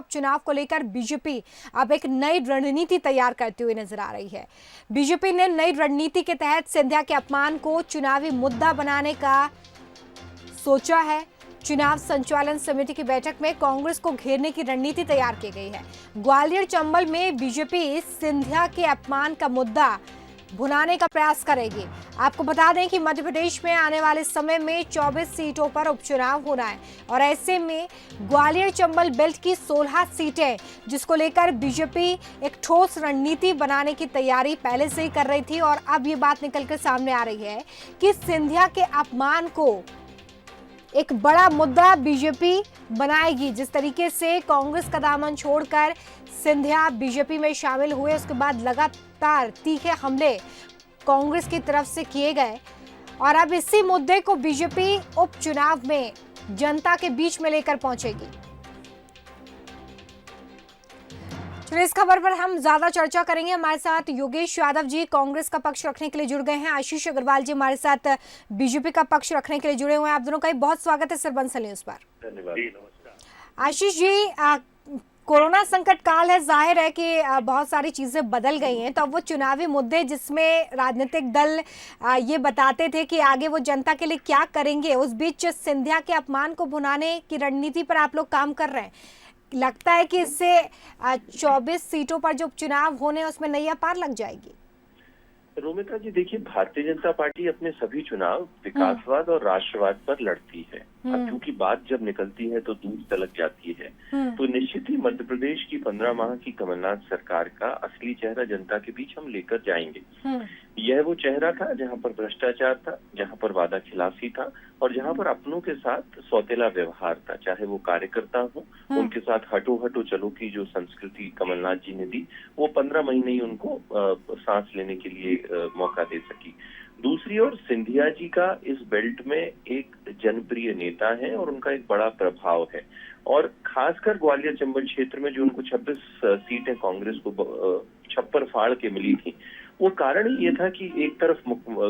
चुनाव को लेकर बीजेपी अब एक नई रणनीति तैयार करती हुई नजर आ रही है। बीजेपी ने नई रणनीति के तहत सिंधिया के अपमान को चुनावी मुद्दा बनाने का सोचा है। चुनाव संचालन समिति की बैठक में कांग्रेस को घेरने की रणनीति तैयार की गई है। ग्वालियर चंबल में बीजेपी सिंधिया के अपमान का मुद्दा भुनाने का प्रयास करेगी। आपको बता दें कि मध्य प्रदेश में आने वाले समय में 24 सीटों पर उपचुनाव होना है और ऐसे में ग्वालियर चंबल बेल्ट की 16 सीटें, जिसको लेकर बीजेपी एक ठोस रणनीति बनाने की तैयारी पहले से ही कर रही थी और अब ये बात निकलकर सामने आ रही है कि सिंधिया के अपमान को एक बड़ा मुद्दा बीजेपी बनाएगी। जिस तरीके से कांग्रेस का दामन छोड़कर सिंधिया बीजेपी में शामिल हुए, उसके बाद लगातार तीखे हमले कांग्रेस की तरफ से किए गए और अब इसी मुद्दे को बीजेपी उपचुनाव में जनता के बीच में लेकर पहुंचेगी। चलिए, इस खबर पर हम ज्यादा चर्चा करेंगे। हमारे साथ योगेश यादव जी कांग्रेस का पक्ष रखने के लिए जुड़ गए हैं। आशीष अग्रवाल जी हमारे साथ बीजेपी का पक्ष रखने के लिए जुड़े हुए हैं। आप दोनों का बहुत स्वागत है सरबंसल न्यूज पर। धन्यवाद। आशीष जी, कोरोना संकट काल है, जाहिर है कि बहुत सारी चीजें बदल गई हैं, तो अब वो चुनावी मुद्दे जिसमें राजनीतिक दल ये बताते थे कि आगे वो जनता के लिए क्या करेंगे, उस बीच सिंधिया के अपमान को भुनाने की रणनीति पर आप लोग काम कर रहे हैं। लगता है कि इससे 24 सीटों पर जो उपचुनाव होने उसमें नैया पार लग जाएगी। रोमिता जी, देखिए, भारतीय जनता पार्टी अपने सभी चुनाव विकासवाद और राष्ट्रवाद पर लड़ती है। अब क्योंकि बात जब निकलती है तो दूर तलक जाती है, तो निश्चित ही मध्य प्रदेश की 15 माह की कमलनाथ सरकार का असली चेहरा जनता के बीच हम लेकर जाएंगे। यह वो चेहरा था जहां पर भ्रष्टाचार था, जहां पर वादा खिलाफी था और जहां पर अपनों के साथ सौतेला व्यवहार था। चाहे वो कार्यकर्ता हो, उनके साथ हटो हटो चलो की जो संस्कृति कमलनाथ जी ने दी, वो 15 महीने ही उनको सांस लेने के लिए मौका दे सकी। दूसरी ओर सिंधिया जी का इस बेल्ट में एक जनप्रिय नेता है और उनका एक बड़ा प्रभाव है और खासकर ग्वालियर चंबल क्षेत्र में जो उनको 26 सीटें कांग्रेस को छप्पर फाड़ के मिली थी, वो कारण ही ये था कि एक तरफ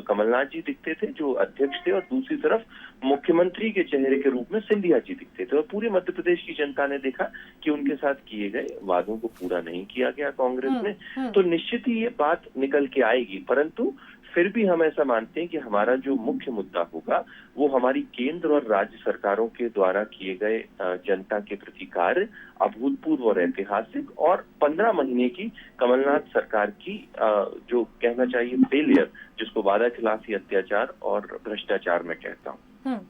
कमलनाथ जी दिखते थे जो अध्यक्ष थे और दूसरी तरफ मुख्यमंत्री के चेहरे के रूप में सिंधिया जी दिखते थे और पूरे मध्य प्रदेश की जनता ने देखा कि उनके साथ किए गए वादों को पूरा नहीं किया गया कांग्रेस ने। तो निश्चित ही ये बात निकल के आएगी, परंतु फिर भी हम ऐसा मानते हैं कि हमारा जो मुख्य मुद्दा होगा वो हमारी केंद्र और राज्य सरकारों के द्वारा किए गए जनता के प्रति कार्य अभूतपूर्व और ऐतिहासिक और 15 महीने की कमलनाथ सरकार की जो कहना चाहिए फेलियर, जिसको वादा खिलाफी, अत्याचार और भ्रष्टाचार में कहता हूँ।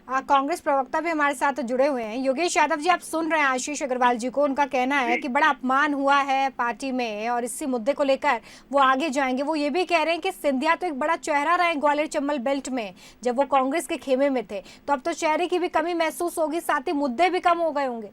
कांग्रेस प्रवक्ता भी हमारे साथ जुड़े हुए हैं। योगेश यादव जी, आप सुन रहे हैं आशीष अग्रवाल जी को, उनका कहना है कि बड़ा अपमान हुआ है पार्टी में और इसी मुद्दे को लेकर वो आगे जाएंगे। वो ये भी कह रहे हैं कि सिंधिया तो एक बड़ा चेहरा रहे ग्वालियर चंबल बेल्ट में, जब वो कांग्रेस के खेमे में थे, तो अब तो चेहरे की भी कमी महसूस होगी, साथ ही मुद्दे भी कम हो गए होंगे।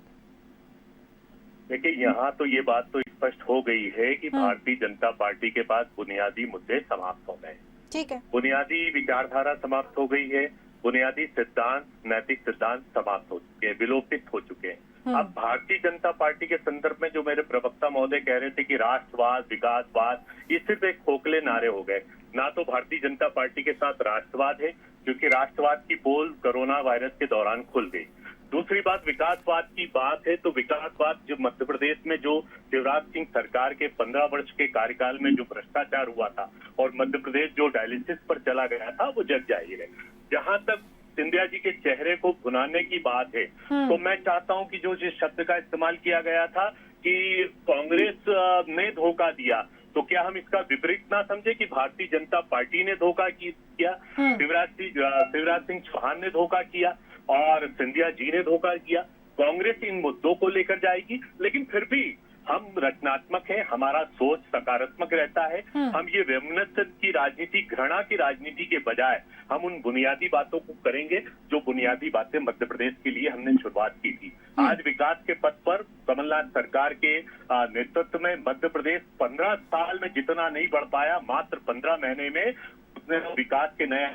देखिए, यहाँ तो ये बात तो स्पष्ट हो गई है कि भारतीय जनता पार्टी के पास बुनियादी मुद्दे समाप्त हो गए। ठीक है, बुनियादी विचारधारा समाप्त हो गई है, बुनियादी सिद्धांत, नैतिक सिद्धांत समाप्त हो चुके हैं, विलोपित हो चुके हैं। अब भारतीय जनता पार्टी के संदर्भ में जो मेरे प्रवक्ता महोदय कह रहे थे कि राष्ट्रवाद, विकासवाद, ये सिर्फ एक खोखले नारे हो गए। ना तो भारतीय जनता पार्टी के साथ राष्ट्रवाद है, क्योंकि राष्ट्रवाद की पोल कोरोना वायरस के दौरान खुल गई। दूसरी बात विकासवाद की बात है, तो विकासवाद जो मध्य प्रदेश में जो शिवराज सिंह सरकार के 15 वर्ष के कार्यकाल में जो भ्रष्टाचार हुआ था और मध्य प्रदेश जो डायलिसिस पर चला गया था, वो जग जाहिर है। जहां तक सिंधिया जी के चेहरे को भुनाने की बात है, तो मैं चाहता हूं कि जो जिस शब्द का इस्तेमाल किया गया था कि कांग्रेस ने धोखा दिया, तो क्या हम इसका विपरीत ना समझे कि भारतीय जनता पार्टी ने धोखा किया, शिवराज सिंह चौहान ने धोखा किया और सिंधिया जी ने धोखा किया। कांग्रेस इन मुद्दों को लेकर जाएगी, लेकिन फिर भी हम रचनात्मक हैं, हमारा सोच सकारात्मक रहता है। हम ये वैमनस्य की राजनीति, घृणा की राजनीति के बजाय हम उन बुनियादी बातों को करेंगे जो बुनियादी बातें मध्य प्रदेश के लिए हमने शुरुआत की थी। आज विकास के पथ पर कमलनाथ सरकार के नेतृत्व में मध्य प्रदेश 15 साल में जितना नहीं बढ़ पाया, मात्र 15 महीने में उसने विकास के नए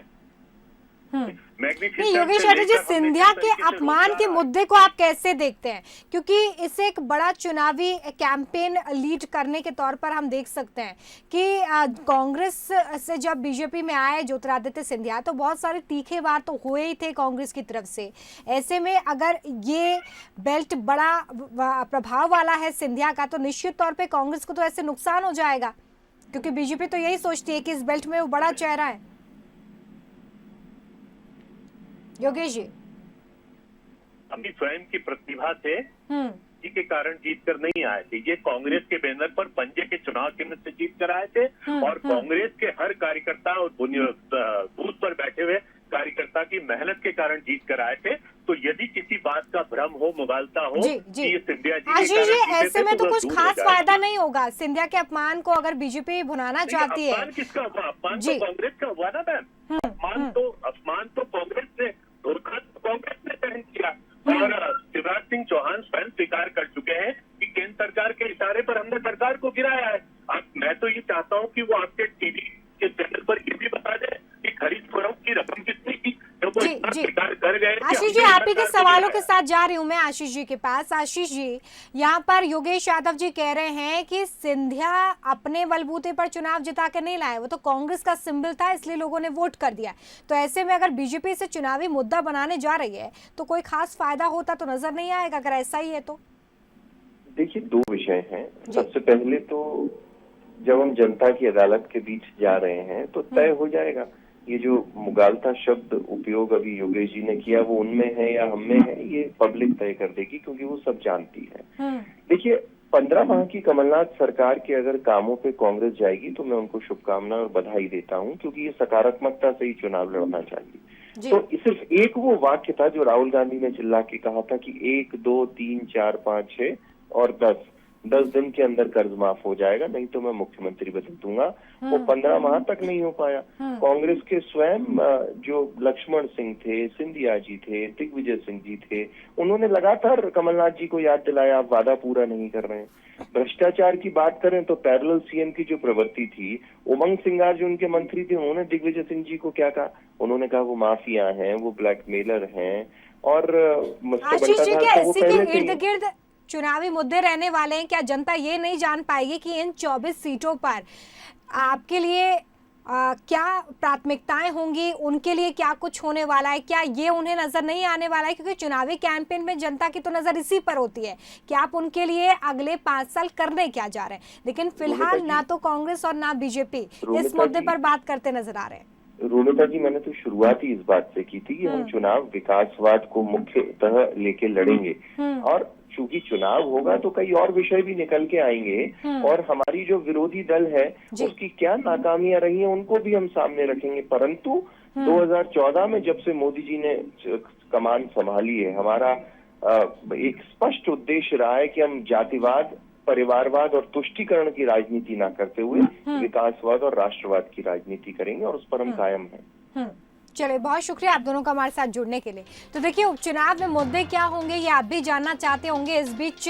नहीं योगेश यादव जी, सिंधिया के अपमान के मुद्दे को आप कैसे देखते हैं? क्योंकि इसे एक बड़ा चुनावी कैंपेन लीड करने के तौर पर हम देख सकते हैं कि कांग्रेस से जब बीजेपी में आए ज्योतिरादित्य सिंधिया तो बहुत सारे तीखे वार तो हुए ही थे कांग्रेस की तरफ से। ऐसे में अगर ये बेल्ट बड़ा प्रभाव वाला है सिंधिया का, तो निश्चित तौर पर कांग्रेस को तो ऐसे नुकसान हो जाएगा, क्योंकि बीजेपी तो यही सोचती है कि इस बेल्ट में वो बड़ा चेहरा है। योगेश जी, अपनी स्वयं की प्रतिभा से जी के कारण जीत कर नहीं आए थे। ये कांग्रेस के बैनर पर पंजे के चुनाव चिन्ह से जीत कर आए थे और कांग्रेस के हर कार्यकर्ता और बूथ पर बैठे हुए कार्यकर्ता की मेहनत के कारण जीत कर आए थे। तो यदि किसी बात का भ्रम हो, मुगालता हो जी, कि ये सिंधिया जी आशीष जी, ऐसे में तो कुछ खास फायदा है। नहीं होगा। सिंधिया के अपमान को अगर बीजेपी भुनाना चाहती है, अपमान किसका हुआ? अपमान तो कांग्रेस का हुआ ना मैम। अपमान तो कांग्रेस ने, धोखा तो कांग्रेस ने सहन किया और शिवराज सिंह चौहान स्वयं स्वीकार कर चुके हैं कि केंद्र सरकार के इशारे पर हमने सरकार को गिराया है। अब मैं तो ये चाहता हूँ कि वो आपके टीवी के चैनल पर ये भी बता दें कि खरीद फरोख्त की रकम कितनी थी, तो वो इतना स्वीकार कर गए। आशीष जी, आप ही के सवालों के साथ जा रही हूँ मैं आशीष जी के पास। आशीष जी, यहाँ पर योगेश यादव जी कह रहे हैं कि सिंधिया अपने बलबूते पर चुनाव जिता के नहीं लाए, वो तो कांग्रेस का सिंबल था इसलिए लोगों ने वोट कर दिया। तो ऐसे में अगर बीजेपी से चुनावी मुद्दा बनाने जा रही है तो कोई खास फायदा होता तो नजर नहीं आएगा अगर ऐसा ही है तो। देखिए, दो विषय हैं। सबसे पहले तो जब हम जनता की अदालत के बीच जा रहे हैं तो तय हो जाएगा ये जो मुगालता शब्द उपयोग अभी योगेश जी ने किया वो उनमें है या हम में है, ये पब्लिक तय कर देगी, क्योंकि वो सब जानती है। देखिए, 15 माह की कमलनाथ सरकार के अगर कामों पे कांग्रेस जाएगी तो मैं उनको शुभकामनाएं और बधाई देता हूं, क्योंकि ये सकारात्मकता से ही चुनाव लड़ना चाहिए। तो सिर्फ एक वो वाक्य था जो राहुल गांधी ने चिल्ला के कहा था कि 1, 2, 3, 4, 5, 6 और 10 दिन के अंदर कर्ज माफ हो जाएगा, नहीं तो मैं मुख्यमंत्री बदल दूंगा। वो 15 माह तक नहीं हो पाया। कांग्रेस के स्वयं जो लक्ष्मण सिंह थे, सिंधिया जी थे, दिग्विजय सिंह जी थे, उन्होंने लगातार कमलनाथ जी को याद दिलाया आप वादा पूरा नहीं कर रहे हैं। भ्रष्टाचार की बात करें तो पैरेलल सीएम की जो प्रवृत्ति थी, उमंग सिंगार जो उनके मंत्री थे, उन्होंने दिग्विजय सिंह जी को क्या कहा? उन्होंने कहा वो माफिया हैं, वो ब्लैकमेलर हैं। और आशीष जी, क्या इसी के इर्द गिर्द चुनावी मुद्दे रहने वाले हैं? क्या जनता ये नहीं जान पाएगी कि इन 24 सीटों पर आपके लिए क्या प्राथमिकताएं होंगी, उनके लिए क्या कुछ होने वाला है? क्या ये उन्हें नजर नहीं आने वाला है? क्योंकि चुनावी कैंपेन में जनता की तो नजर इसी पर होती है कि आप उनके लिए अगले 5 साल करने क्या जा रहे हैं। लेकिन फिलहाल ना तो कांग्रेस और ना बीजेपी इस मुद्दे पर बात करते नजर आ रहे हैं। रोमिता जी, मैंने तो शुरुआत ही इस बात से की थी कि हम चुनाव विकासवाद को मुख्यतः लेके लड़ेंगे, और चूंकि चुनाव होगा तो कई और विषय भी निकल के आएंगे और हमारी जो विरोधी दल है उसकी क्या नाकामियां रही हैं उनको भी हम सामने रखेंगे। परंतु 2014 में जब से मोदी जी ने कमान संभाली है, हमारा एक स्पष्ट उद्देश्य रहा है कि हम जातिवाद, परिवारवाद और तुष्टीकरण की राजनीति ना करते हुए विकासवाद और राष्ट्रवाद की राजनीति करेंगे, और उस पर हम कायम हैं। चलिए, बहुत शुक्रिया आप दोनों का हमारे साथ जुड़ने के लिए। तो देखिए, उपचुनाव में मुद्दे क्या होंगे ये आप भी जानना चाहते होंगे। इस बीच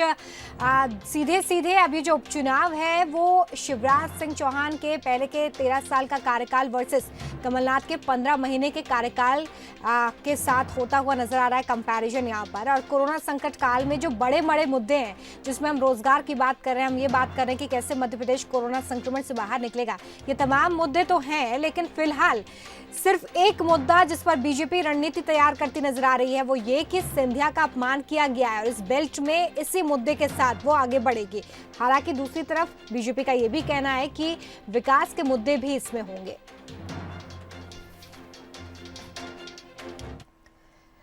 सीधे सीधे अभी जो उपचुनाव है वो शिवराज सिंह चौहान के पहले के 13 साल का कार्यकाल वर्सेस कमलनाथ के 15 महीने के कार्यकाल के साथ होता हुआ नजर आ रहा है कंपैरिजन यहाँ पर। और कोरोना संकट काल में जो बड़े बड़े मुद्दे हैं, जिसमें हम रोजगार की बात कर रहे हैं, हम ये बात कर रहे हैं कि कैसे मध्य प्रदेश कोरोना संक्रमण से बाहर निकलेगा, ये तमाम मुद्दे तो हैं। लेकिन फिलहाल सिर्फ एक मुद्दा जिस पर बीजेपी रणनीति तैयार करती नजर आ रही है वो ये कि सिंधिया का अपमान किया गया है और इस बेल्ट में इसी मुद्दे के साथ वो आगे बढ़ेगी। हालांकि दूसरी तरफ बीजेपी का ये भी कहना है कि विकास के मुद्दे भी इसमें होंगे।